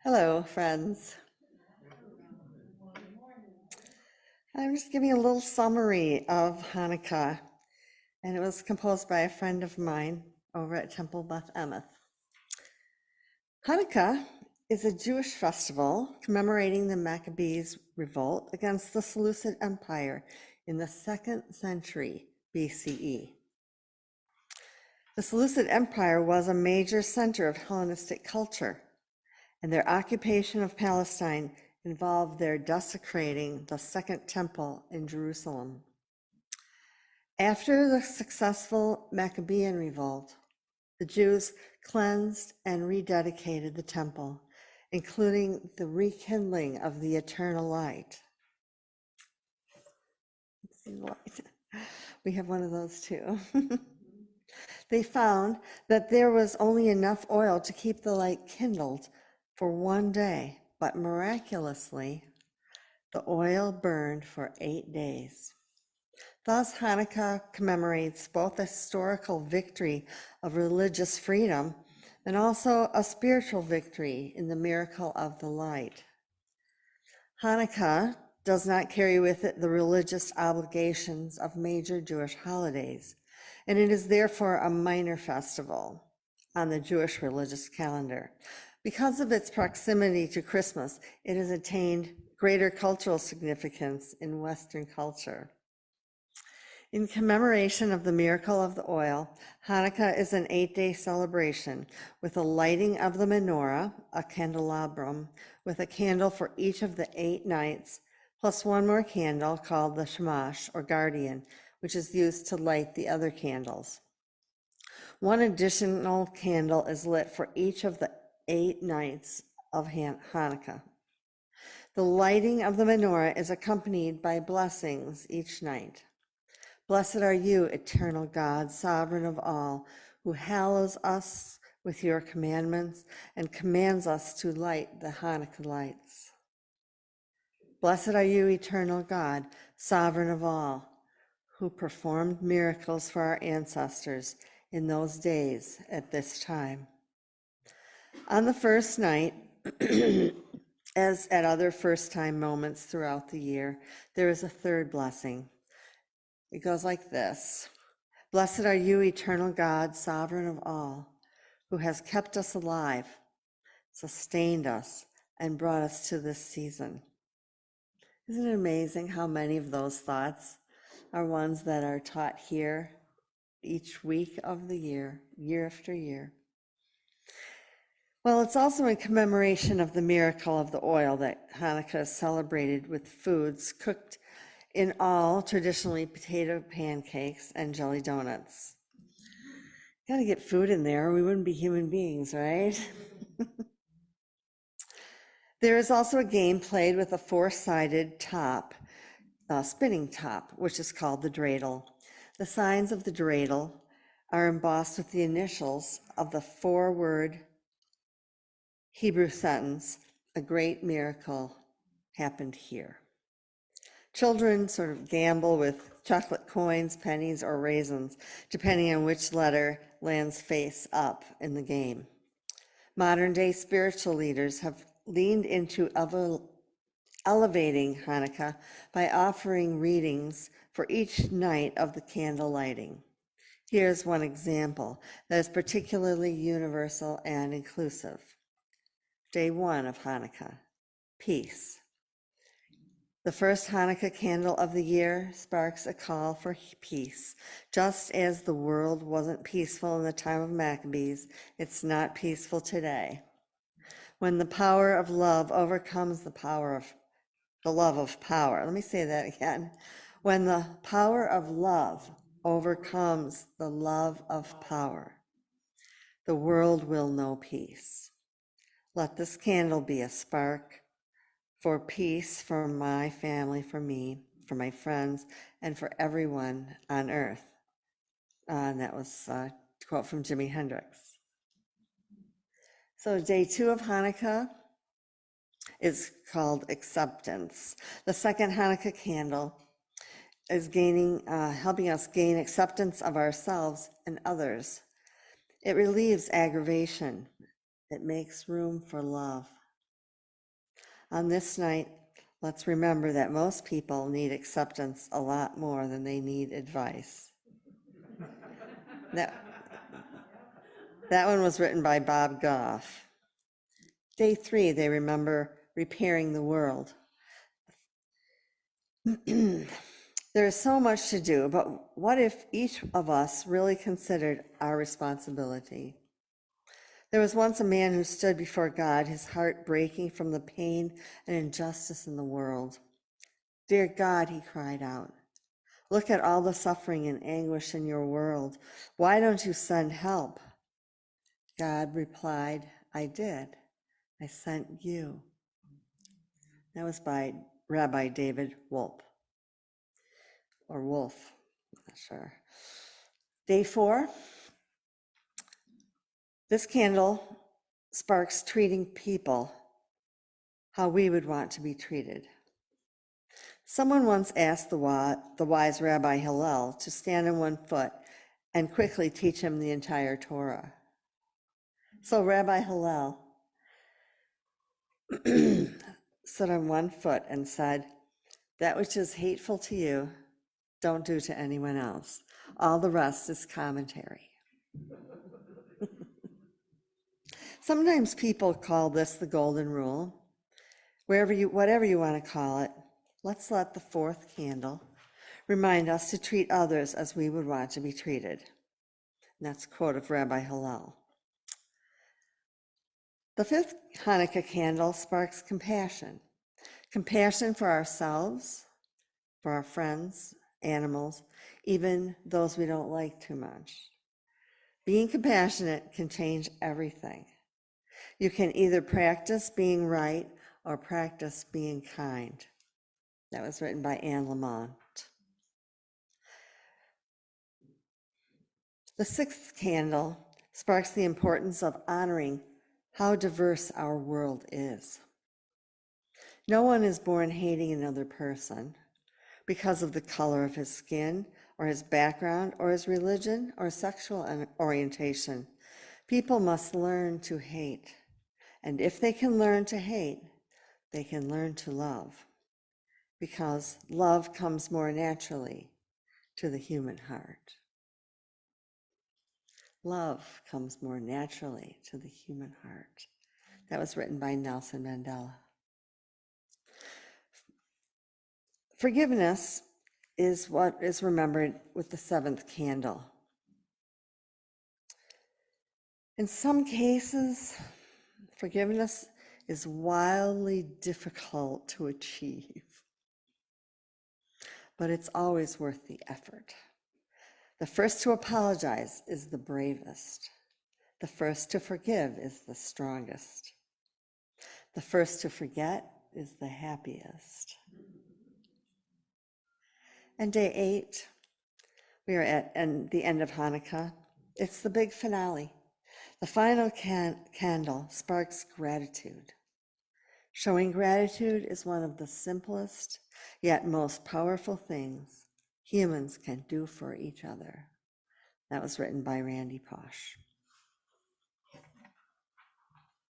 Hello, friends. I'm just giving a little summary of Hanukkah, and it was composed by a friend of mine over at Temple Beth Emeth. Hanukkah is a Jewish festival commemorating the Maccabees' revolt against the Seleucid Empire in the 2nd century BCE. The Seleucid Empire was a major center of Hellenistic culture, and their occupation of Palestine involved their desecrating the Second Temple in Jerusalem. After the successful Maccabean revolt, the Jews cleansed and rededicated the temple, including the rekindling of the eternal light. Let's see the light. We have one of those too. They found that there was only enough oil to keep the light kindled for one day, but miraculously, the oil burned for 8 days. Thus, Hanukkah commemorates both a historical victory of religious freedom and also a spiritual victory in the miracle of the light. Hanukkah does not carry with it the religious obligations of major Jewish holidays, and it is therefore a minor festival on the Jewish religious calendar. Because of its proximity to Christmas, it has attained greater cultural significance in Western culture. In commemoration of the miracle of the oil, Hanukkah is an 8-day celebration with a lighting of the menorah, a candelabrum, with a candle for each of the 8 nights, plus one more candle called the shamash, or guardian, which is used to light the other candles. One additional candle is lit for each of the 8 nights of Hanukkah. The lighting of the menorah is accompanied by blessings each night. Blessed are you, eternal God, sovereign of all, who hallows us with your commandments and commands us to light the Hanukkah lights. Blessed are you, eternal God, sovereign of all, who performed miracles for our ancestors in those days at this time. On the first night, as at other first-time moments throughout the year, there is a third blessing. It goes like this. Blessed are you, eternal God, sovereign of all, who has kept us alive, sustained us, and brought us to this season. Isn't it amazing how many of those thoughts are ones that are taught here each week of the year, year after year? Well, it's also in commemoration of the miracle of the oil that Hanukkah is celebrated with foods cooked in all traditionally potato pancakes and jelly donuts. Got to get food in there, or we wouldn't be human beings, right? There is also a game played with a 4-sided top, spinning top, which is called the dreidel. The signs of the dreidel are embossed with the initials of the 4-word Hebrew sentence, a great miracle happened here. Children sort of gamble with chocolate coins, pennies, or raisins, depending on which letter lands face up in the game. Modern-day spiritual leaders have leaned into elevating Hanukkah by offering readings for each night of the candle lighting. Here's one example that is particularly universal and inclusive. Day 1 of Hanukkah, peace. The first Hanukkah candle of the year sparks a call for peace. Just as the world wasn't peaceful in the time of Maccabees, it's not peaceful today. When the power of love overcomes the love of power. Let me say that again. When the power of love overcomes the love of power, the world will know peace. Let this candle be a spark for peace for my family, for me, for my friends, and for everyone on earth. And that was a quote from Jimi Hendrix. So day 2 of Hanukkah is called acceptance. The second Hanukkah candle is helping us gain acceptance of ourselves and others. It relieves aggravation. It makes room for love. On this night, let's remember that most people need acceptance a lot more than they need advice. That one was written by Bob Goff. Day 3, they remember repairing the world. There is so much to do, but what if each of us really considered our responsibility? There was once a man who stood before God, his heart breaking from the pain and injustice in the world. Dear God, he cried out, look at all the suffering and anguish in your world. Why don't you send help? God replied, I did. I sent you. That was by Rabbi David Wolf, or Wolf, I'm not sure. Day 4, this candle sparks treating people how we would want to be treated. Someone once asked the wise Rabbi Hillel to stand on one foot and quickly teach him the entire Torah. So Rabbi Hillel stood on one foot and said, that which is hateful to you, don't do to anyone else. All the rest is commentary. Sometimes people call this the golden rule. Whatever you want to call it, let's let the 4th candle remind us to treat others as we would want to be treated. And that's a quote of Rabbi Hillel. The 5th Hanukkah candle sparks compassion. Compassion for ourselves, for our friends, animals, even those we don't like too much. Being compassionate can change everything. You can either practice being right or practice being kind. That was written by Anne Lamont. The 6th candle sparks the importance of honoring how diverse our world is. No one is born hating another person because of the color of his skin or his background or his religion or sexual orientation. People must learn to hate. And if they can learn to hate, they can learn to love, because love comes more naturally to the human heart. Love comes more naturally to the human heart. That was written by Nelson Mandela. Forgiveness is what is remembered with the 7th candle. In some cases, forgiveness is wildly difficult to achieve, but it's always worth the effort. The first to apologize is the bravest. The first to forgive is the strongest. The first to forget is the happiest. And day 8, we are at the end of Hanukkah. It's the big finale. The final candle sparks gratitude. Showing gratitude is one of the simplest yet most powerful things humans can do for each other. That was written by Randy Posh.